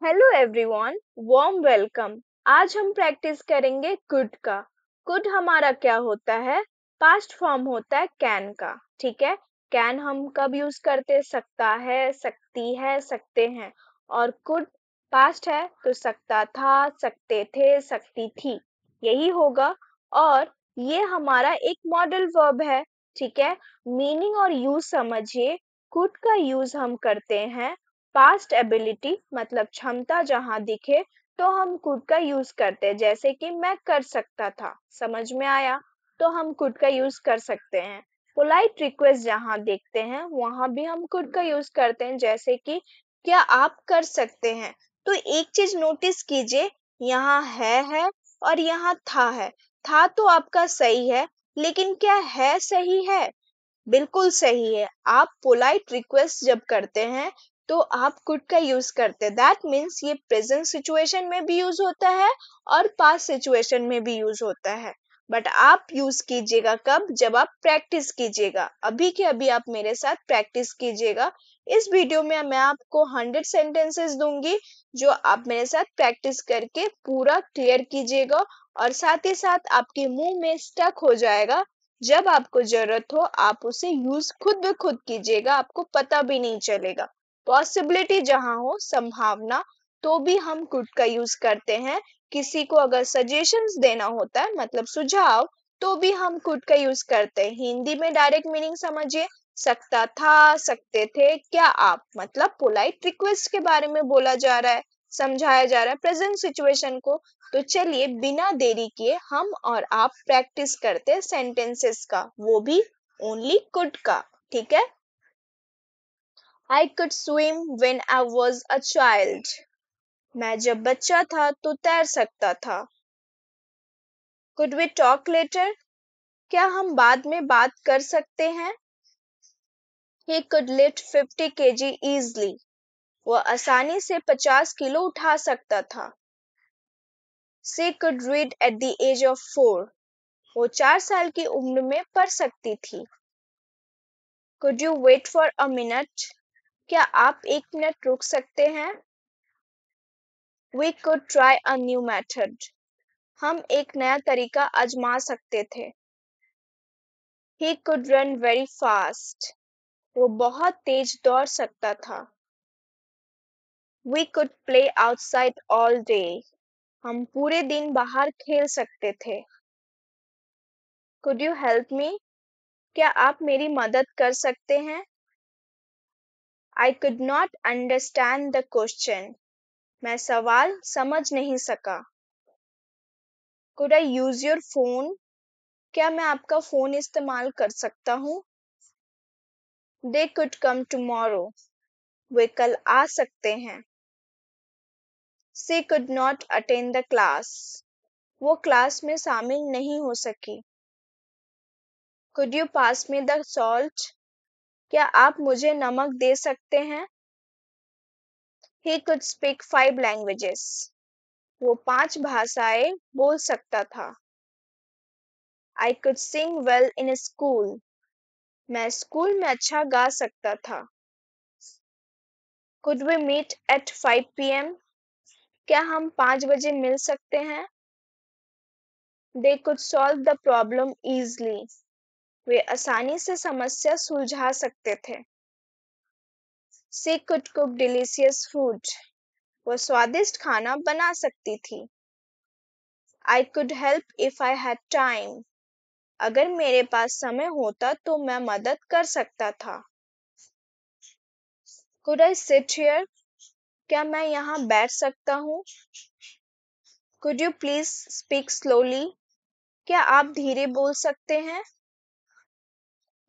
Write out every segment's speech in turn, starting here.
Hello everyone, warm welcome. आज हम practice करेंगे कुड का। कुड हमारा क्या होता है? पास्ट फॉर्म होता है कैन का। ठीक है, कैन हम कब यूज करते? सकता है, सकती है, सकते हैं। और कुड पास्ट है तो सकता था, सकते थे, सकती थी, यही होगा। और ये हमारा एक मॉडल वर्ब है। ठीक है, मीनिंग और यूज समझिए। कुड का यूज हम करते हैं पास्ट एबिलिटी मतलब क्षमता जहां दिखे तो हम कुड का यूज करते हैं। जैसे कि मैं कर सकता था, समझ में आया, तो हम कुड का यूज कर सकते हैं। पोलाइट रिक्वेस्ट जहां देखते हैं वहां भी हम कुड का यूज करते हैं। जैसे कि क्या आप कर सकते हैं? तो एक चीज नोटिस कीजिए, यहाँ है और यहाँ था है। था तो आपका सही है, लेकिन क्या है सही है? बिल्कुल सही है। आप पोलाइट रिक्वेस्ट जब करते हैं तो आप कुड का यूज करते हैं। दैट मीन्स ये प्रेजेंट सिचुएशन में भी यूज होता है और पास्ट सिचुएशन में भी यूज होता है। बट आप यूज कीजिएगा कब? जब आप प्रैक्टिस कीजिएगा। अभी के अभी आप मेरे साथ प्रैक्टिस कीजिएगा। इस वीडियो में मैं आपको 100 सेंटेंसेस दूंगी जो आप मेरे साथ प्रैक्टिस करके पूरा क्लियर कीजिएगा। और साथ ही साथ आपके मुंह में स्टक हो जाएगा। जब आपको जरूरत हो आप उसे यूज खुद ब खुद कीजिएगा, आपको पता भी नहीं चलेगा। पॉसिबिलिटी जहां हो, संभावना, तो भी हम कुड का यूज करते हैं। किसी को अगर सजेशंस देना होता है मतलब सुझाव, तो भी हम कुड का यूज करते हैं। हिंदी में डायरेक्ट मीनिंग समझिए, सकता था, सकते थे, क्या आप मतलब पोलाइट रिक्वेस्ट के बारे में बोला जा रहा है, समझाया जा रहा है प्रेजेंट सिचुएशन को। तो चलिए बिना देरी किए हम और आप प्रैक्टिस करते सेंटेंसेस का, वो भी ओनली कुड का। ठीक है। I could swim when I was a child. मैं जब बच्चा था तो तैर सकता था। Could we talk later? क्या हम बाद में बात कर सकते हैं? He could lift 50 kg easily. वह आसानी से 50 किलो उठा सकता था। She could read at the age of 4. वो 4 साल की उम्र में पढ़ सकती थी। Could you wait for a minute? क्या आप 1 मिनट रुक सकते हैं? We could try a new method. हम एक नया तरीका आजमा सकते थे। He could run very fast. वो बहुत तेज दौड़ सकता था। We could play outside all day. हम पूरे दिन बाहर खेल सकते थे। Could you help me? क्या आप मेरी मदद कर सकते हैं? I could not understand the question. मैं सवाल समझ नहीं सका। Could I use your phone? क्या मैं आपका फोन इस्तेमाल कर सकता हूँ? They could come tomorrow. वे कल आ सकते हैं। She could not attend the class. वो क्लास में शामिल नहीं हो सकी। Could you pass me the salt? क्या आप मुझे नमक दे सकते हैं? He could speak 5 languages. वो 5 भाषाएं बोल सकता था। I could sing well in school. मैं स्कूल में अच्छा गा सकता था। Could we meet at 5 p.m? क्या हम 5 बजे मिल सकते हैं? They could solve the problem easily. वे आसानी से समस्या सुलझा सकते थे। She could cook delicious food. वो स्वादिष्ट खाना बना सकती थी। I could help if I had time. अगर मेरे पास समय होता तो मैं मदद कर सकता था। Could I sit here? क्या मैं यहाँ बैठ सकता हूँ? Could you please speak slowly? क्या आप धीरे बोल सकते हैं?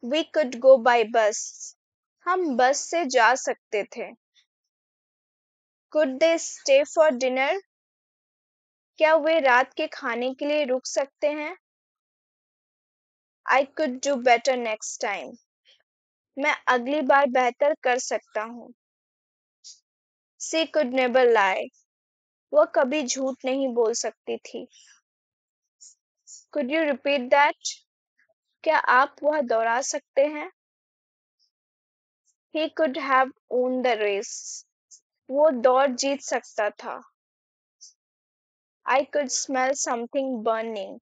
We could go by bus. हम बस से जा सकते थे। Could they stay for dinner? क्या वे रात के खाने के लिए रुक सकते हैं? I could do better next time. मैं अगली बार बेहतर कर सकता हूँ। She could never lie. वह कभी झूठ नहीं बोल सकती थी। Could you repeat that? क्या आप वह दोहरा सकते हैं? He could have won the race. वो दौड़ जीत सकता था। I could smell something burning.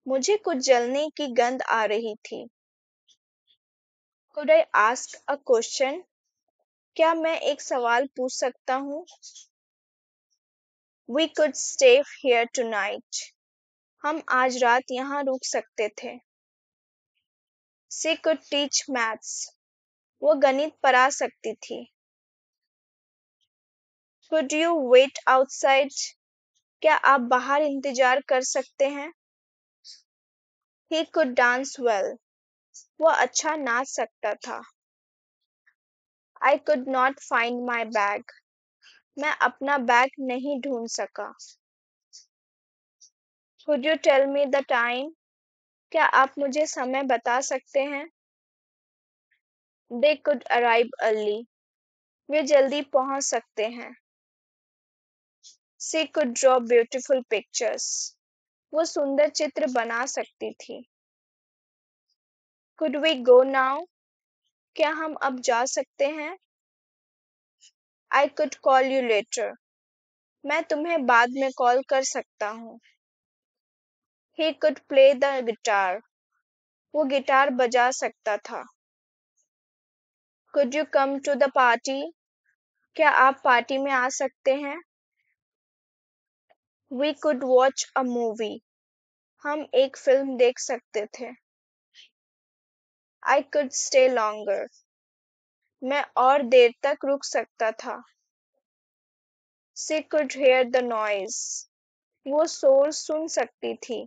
मुझे कुछ जलने की गंध आ रही थी। Could I ask a question? क्या मैं एक सवाल पूछ सकता हूँ? We could stay here tonight. हम आज रात यहाँ रुक सकते थे। She could teach maths. वो गणित पढ़ा सकती थी। Could you wait outside? क्या आप बाहर इंतजार कर सकते हैं? He could dance well. वो अच्छा नाच सकता था। I could not find my bag. मैं अपना बैग नहीं ढूंढ सका। Could you tell me the time? क्या आप मुझे समय बता सकते हैं? They could arrive early. वे जल्दी पहुंच सकते हैं। She could draw beautiful pictures. वो सुंदर चित्र बना सकती थी। Could we go now? क्या हम अब जा सकते हैं? I could call you later. मैं तुम्हें बाद में कॉल कर सकता हूँ। He could play the guitar. वो गिटार बजा सकता था। Could you come to the party? क्या आप पार्टी में आ सकते हैं? We could watch a movie. हम एक फिल्म देख सकते थे। I could stay longer. मैं और देर तक रुक सकता था। She could hear the noise. वो शोर सुन सकती थी।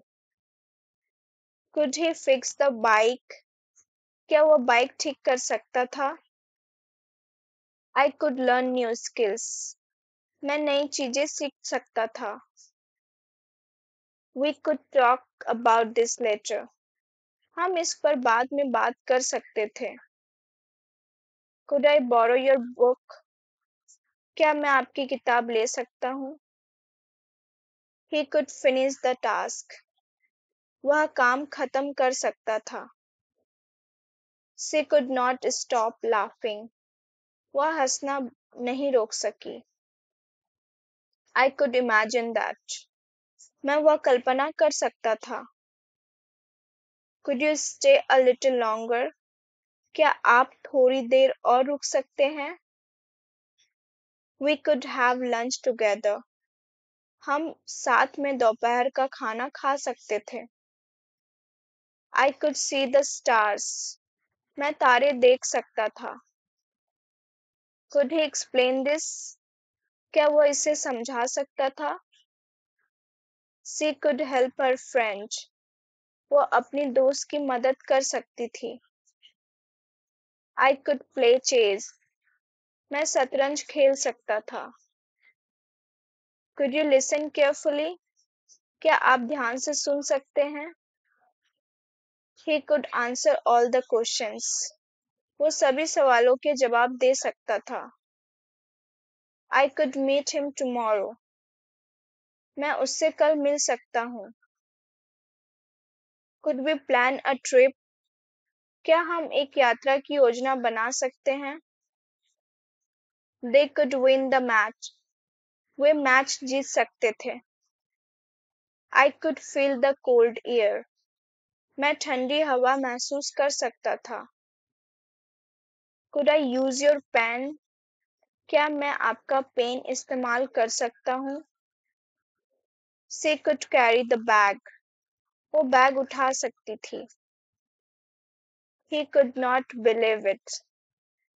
Could he fix the bike? क्या वो बाइक ठीक कर सकता था? I could learn new skills. मैं नई चीजें सीख सकता था। We could talk about this later. हम इस पर बाद में बात कर सकते थे। Could I borrow your book? क्या मैं आपकी किताब ले सकता हूँ? He could finish the task. वह काम खत्म कर सकता था। She could not stop laughing. वह हंसना नहीं रोक सकी। I could imagine that. मैं वह कल्पना कर सकता था। Could you stay a little longer? क्या आप थोड़ी देर और रुक सकते हैं? We could have lunch together. हम साथ में दोपहर का खाना खा सकते थे। I could see the stars. मैं तारे देख सकता था। Could he explain this? क्या वो इसे समझा सकता था? She could help her friend. वो अपनी दोस्त की मदद कर सकती थी। I could play chess. मैं शतरंज खेल सकता था। Could you listen carefully? क्या आप ध्यान से सुन सकते हैं? He could answer all the questions. वो सभी सवालों के जवाब दे सकता था। I could meet him tomorrow. मैं उससे कल मिल सकता हूँ। Could we plan a trip? क्या हम एक यात्रा की योजना बना सकते हैं? They could win the match. वे मैच जीत सकते थे। I could feel the cold air. मैं ठंडी हवा महसूस कर सकता था। Could I use your pen? क्या मैं आपका पेन इस्तेमाल कर सकता हूँ? She could carry the bag. वो बैग उठा सकती थी। He could not believe it.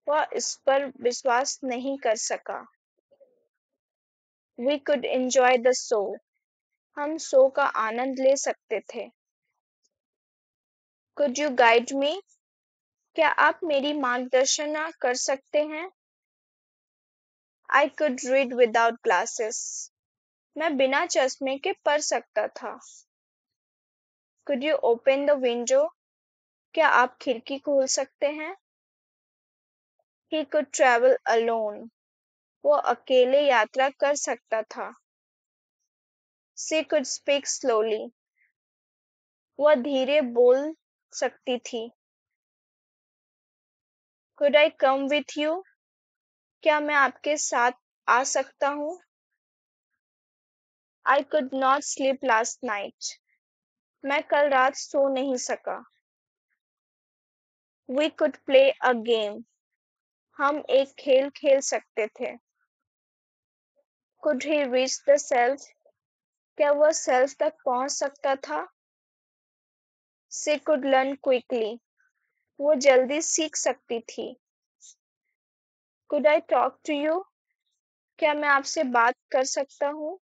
वह इस पर विश्वास नहीं कर सका। We could enjoy the show. हम शो का आनंद ले सकते थे। Could you guide me? क्या आप मेरी मार्गदर्शन कर सकते हैं? I could read without glasses. मैं बिना चश्मे के पढ़ सकता था। Could you open the window? क्या आप खिड़की खोल सकते हैं? He could travel alone. वो अकेले यात्रा कर सकता था। She could speak slowly. वह धीरे बोल सकती थी। Could I come with you? क्या मैं आपके साथ आ सकता हूँ? I could not sleep last night. मैं कल रात सो नहीं सका। We could play a game. हम एक खेल खेल सकते थे। Could he reach the shelf? क्या वह शेल्फ तक पहुंच सकता था? She could learn quickly. वो जल्दी सीख सकती थी। Could I talk to you? क्या मैं आपसे बात कर सकता हूँ?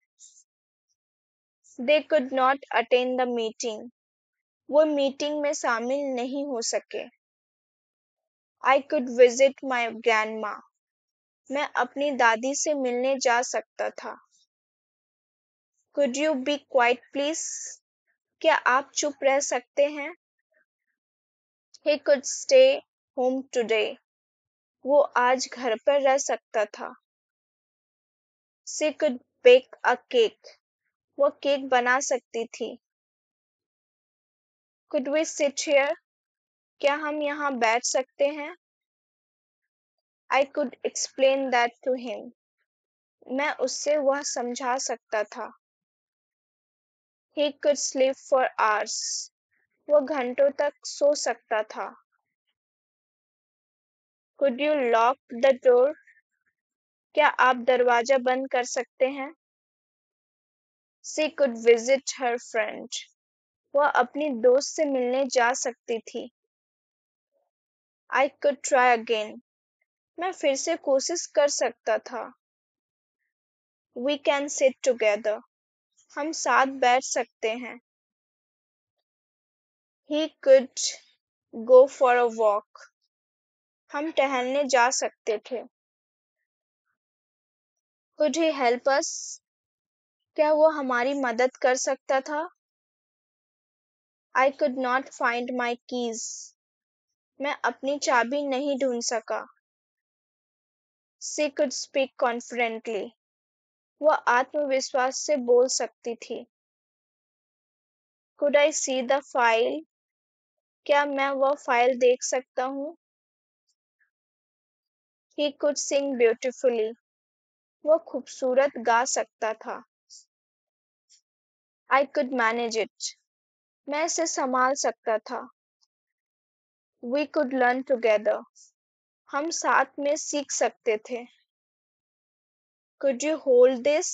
They could not attend the meeting. वो मीटिंग में शामिल नहीं हो सके। I could visit my grandma. मैं अपनी दादी से मिलने जा सकता था। Could you be quiet please? क्या आप चुप रह सकते हैं? He could stay home today. वो आज घर पर रह सकता था। She could bake a cake. वो केक बना सकती थी। Could we sit here? क्या हम यहाँ बैठ सकते हैं? I could explain that to him. मैं उससे वह समझा सकता था। He could sleep for hours. वो घंटों तक सो सकता था। Could you lock the door? क्या आप दरवाजा बंद कर सकते हैं? She could visit her friend. वह अपनी दोस्त से मिलने जा सकती थी। I could try again. मैं फिर से कोशिश कर सकता था। We can sit together. हम साथ बैठ सकते हैं। He could go for a walk. हम टहलने जा सकते थे। Could he help us? क्या वो हमारी मदद कर सकता था? I could not find my keys. मैं अपनी चाबी नहीं ढूंढ सका। She could speak confidently. वह आत्मविश्वास से बोल सकती थी। Could I see the file? क्या मैं वह फाइल देख सकता हूँ? He could sing beautifully. वह खूबसूरत गा सकता था। I could manage it. मैं इसे संभाल सकता था। We could learn together. हम साथ में सीख सकते थे। Could you hold this?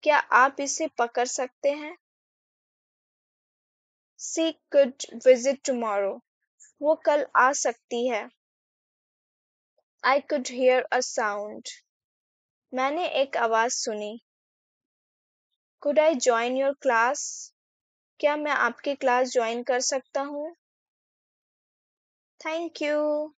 क्या आप इसे पकड़ सकते हैं? She could visit tomorrow. वो कल आ सकती है। I could hear a sound. मैंने एक आवाज सुनी। Could I join your class? क्या मैं आपकी क्लास ज्वाइन कर सकता हूँ? Thank you.